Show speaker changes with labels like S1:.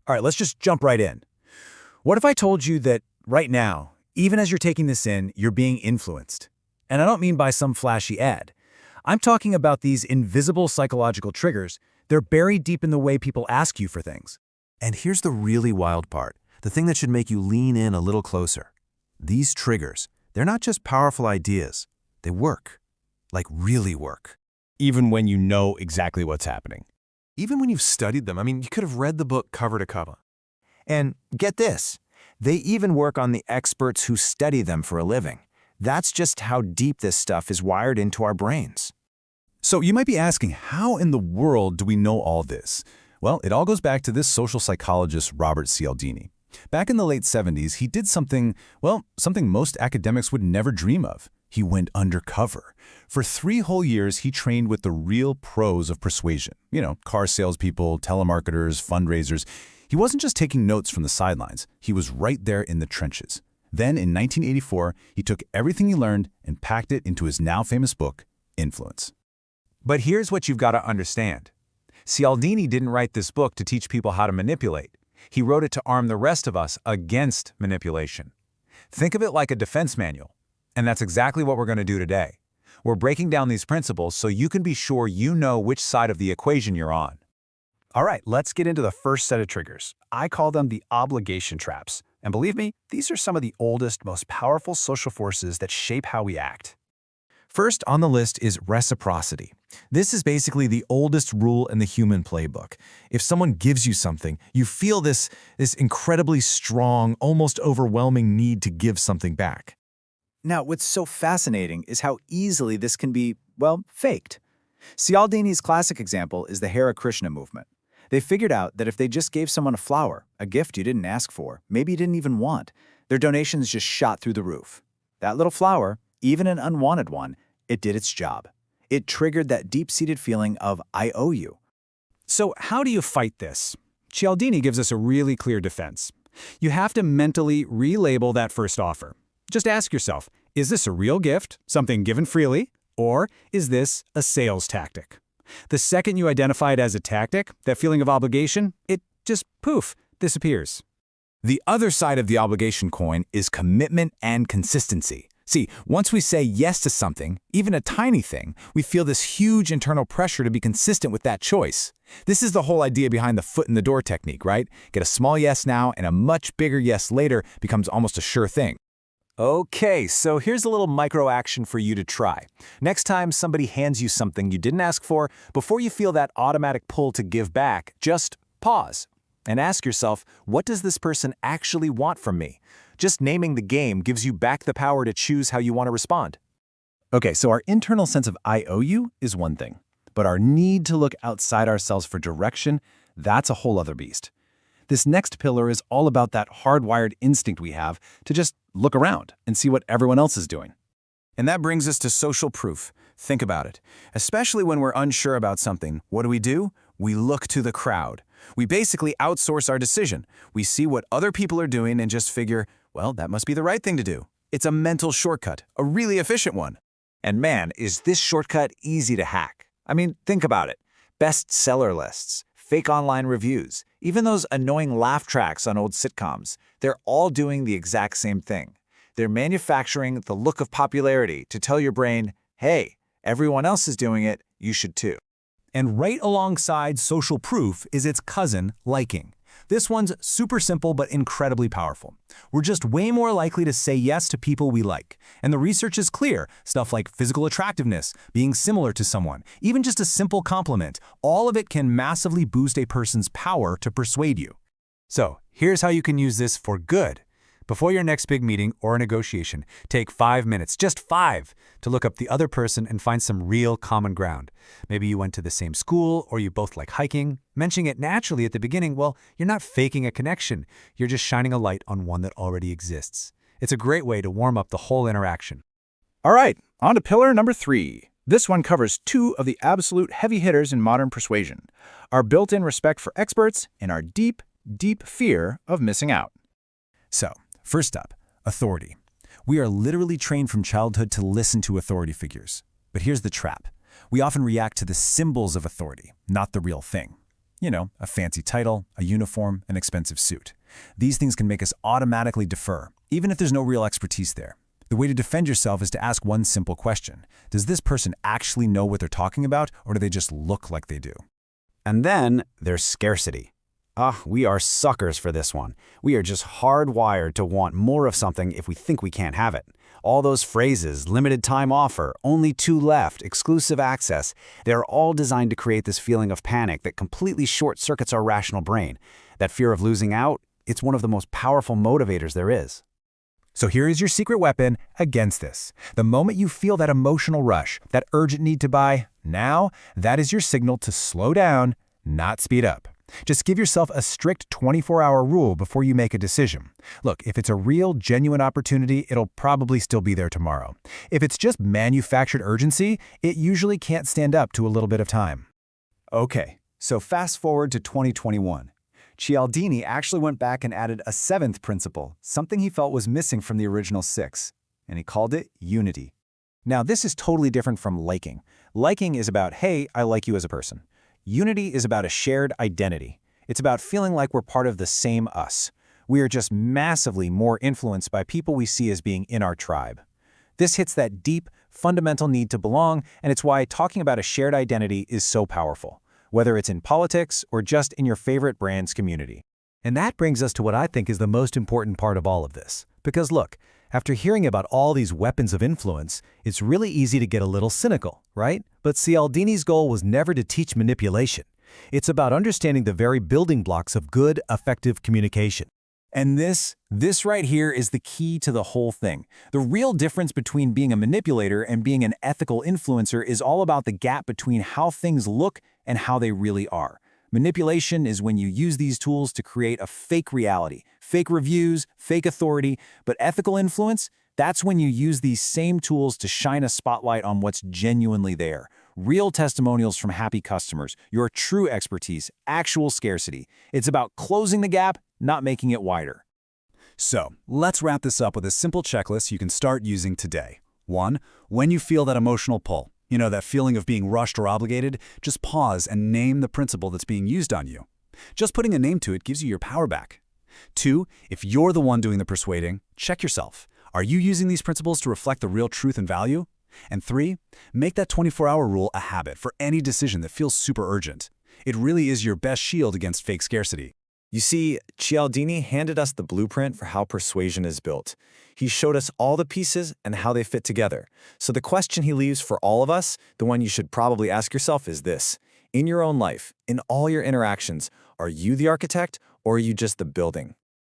S1: All right, let's just jump right in. What if I told you that right now, even as you're taking this in, you're being influenced? And I don't mean by some flashy ad. I'm talking about these invisible psychological triggers. They're buried deep in the way people ask you for things.
S2: And here's the really wild part, the thing that should make you lean in a little closer. These triggers, they're not just powerful ideas. They work. Like really work.
S3: Even when you know exactly what's happening.
S4: Even when you've studied them, you could have read the book cover to cover.
S5: And get this, they even work on the experts who study them for a living. That's just how deep this stuff is wired into our brains.
S1: So you might be asking, how in the world do we know all this? Well, it all goes back to this social psychologist, Robert Cialdini. Back in the late 70s, he did something most academics would never dream of. He went undercover. For 3 whole years, he trained with the real pros of persuasion. Car salespeople, telemarketers, fundraisers. He wasn't just taking notes from the sidelines. He was right there in the trenches. Then, in 1984, he took everything he learned and packed it into his now famous book, Influence.
S6: But here's what you've got to understand. Cialdini didn't write this book to teach people how to manipulate. He wrote it to arm the rest of us against manipulation. Think of it like a defense manual. And that's exactly what we're going to do today. We're breaking down these principles so you can be sure you know which side of the equation you're on.
S3: All right, let's get into the first set of triggers. I call them the obligation traps. And believe me, these are some of the oldest, most powerful social forces that shape how we act.
S2: First on the list is reciprocity. This is basically the oldest rule in the human playbook. If someone gives you something, you feel this incredibly strong, almost overwhelming need to give something back.
S1: Now, what's so fascinating is how easily this can be, faked. Cialdini's classic example is the Hare Krishna movement. They figured out that if they just gave someone a flower, a gift you didn't ask for, maybe you didn't even want, their donations just shot through the roof. That little flower, even an unwanted one, it did its job. It triggered that deep-seated feeling of, I owe you.
S3: So how do you fight this? Cialdini gives us a really clear defense. You have to mentally relabel that first offer. Just ask yourself, is this a real gift, something given freely, or is this a sales tactic? The second you identify it as a tactic, that feeling of obligation, it just, poof, disappears.
S1: The other side of the obligation coin is commitment and consistency. See, once we say yes to something, even a tiny thing, we feel this huge internal pressure to be consistent with that choice. This is the whole idea behind the foot in the door technique, right? Get a small yes now and a much bigger yes later becomes almost a sure thing.
S6: Okay, so here's a little micro action for you to try. Next time somebody hands you something you didn't ask for, before you feel that automatic pull to give back, just pause and ask yourself, what does this person actually want from me? Just naming the game gives you back the power to choose how you want to respond.
S2: Okay, so our internal sense of I owe you is one thing, but our need to look outside ourselves for direction, that's a whole other beast. This next pillar is all about that hardwired instinct we have to just look around and see what everyone else is doing.
S5: And that brings us to social proof. Think about it. Especially when we're unsure about something, what do? We look to the crowd. We basically outsource our decision. We see what other people are doing and just figure, well, that must be the right thing to do. It's a mental shortcut, a really efficient one.
S6: And man, is this shortcut easy to hack. Think about it. Bestseller lists, fake online reviews, even those annoying laugh tracks on old sitcoms, they're all doing the exact same thing. They're manufacturing the look of popularity to tell your brain, hey, everyone else is doing it, you should too.
S1: And right alongside social proof is its cousin, liking. This one's super simple but incredibly powerful. We're just way more likely to say yes to people we like. And the research is clear. Stuff like physical attractiveness, being similar to someone, even just a simple compliment, all of it can massively boost a person's power to persuade you.
S6: So here's how you can use this for good. Before your next big meeting or negotiation, take 5 minutes, just 5, to look up the other person and find some real common ground. Maybe you went to the same school or you both like hiking. Mentioning it naturally at the beginning, well, you're not faking a connection. You're just shining a light on one that already exists. It's a great way to warm up the whole interaction.
S3: All right, on to pillar number 3. This one covers 2 of the absolute heavy hitters in modern persuasion: our built-in respect for experts and our deep, deep fear of missing out.
S1: So, first up, authority. We are literally trained from childhood to listen to authority figures. But here's the trap. We often react to the symbols of authority, not the real thing. A fancy title, a uniform, an expensive suit. These things can make us automatically defer, even if there's no real expertise there. The way to defend yourself is to ask one simple question. Does this person actually know what they're talking about, or do they just look like they do?
S2: And then there's scarcity. We are suckers for this one. We are just hardwired to want more of something if we think we can't have it. All those phrases, limited time offer, only 2 left, exclusive access, they're all designed to create this feeling of panic that completely short-circuits our rational brain. That fear of losing out, it's one of the most powerful motivators there is.
S1: So here is your secret weapon against this. The moment you feel that emotional rush, that urgent need to buy, now, that is your signal to slow down, not speed up. Just give yourself a strict 24-hour rule before you make a decision. Look, if it's a real, genuine opportunity, it'll probably still be there tomorrow. If it's just manufactured urgency, it usually can't stand up to a little bit of time.
S5: Okay, so fast forward to 2021. Cialdini actually went back and added a 7th principle, something he felt was missing from the original 6, and he called it unity.
S1: Now, this is totally different from liking. Liking is about, hey, I like you as a person. Unity is about a shared identity. It's about feeling like we're part of the same us. We are just massively more influenced by people we see as being in our tribe. This hits that deep, fundamental need to belong, and it's why talking about a shared identity is so powerful, whether it's in politics or just in your favorite brand's community.
S3: And that brings us to what I think is the most important part of all of this. Because look, after hearing about all these weapons of influence, it's really easy to get a little cynical, right? But Cialdini's goal was never to teach manipulation. It's about understanding the very building blocks of good, effective communication.
S5: And this right here is the key to the whole thing. The real difference between being a manipulator and being an ethical influencer is all about the gap between how things look and how they really are. Manipulation is when you use these tools to create a fake reality, fake reviews, fake authority, but ethical influence, that's when you use these same tools to shine a spotlight on what's genuinely there. Real testimonials from happy customers, your true expertise, actual scarcity. It's about closing the gap, not making it wider.
S3: So, let's wrap this up with a simple checklist you can start using today. 1. When you feel that emotional pull, that feeling of being rushed or obligated, just pause and name the principle that's being used on you. Just putting a name to it gives you your power back. 2. If you're the one doing the persuading, check yourself. Are you using these principles to reflect the real truth and value? And 3. Make that 24-hour rule a habit for any decision that feels super urgent. It really is your best shield against fake scarcity.
S5: You see, Cialdini handed us the blueprint for how persuasion is built. He showed us all the pieces and how they fit together. So the question he leaves for all of us, the one you should probably ask yourself is this. In your own life, in all your interactions, are you the architect or are you just the building?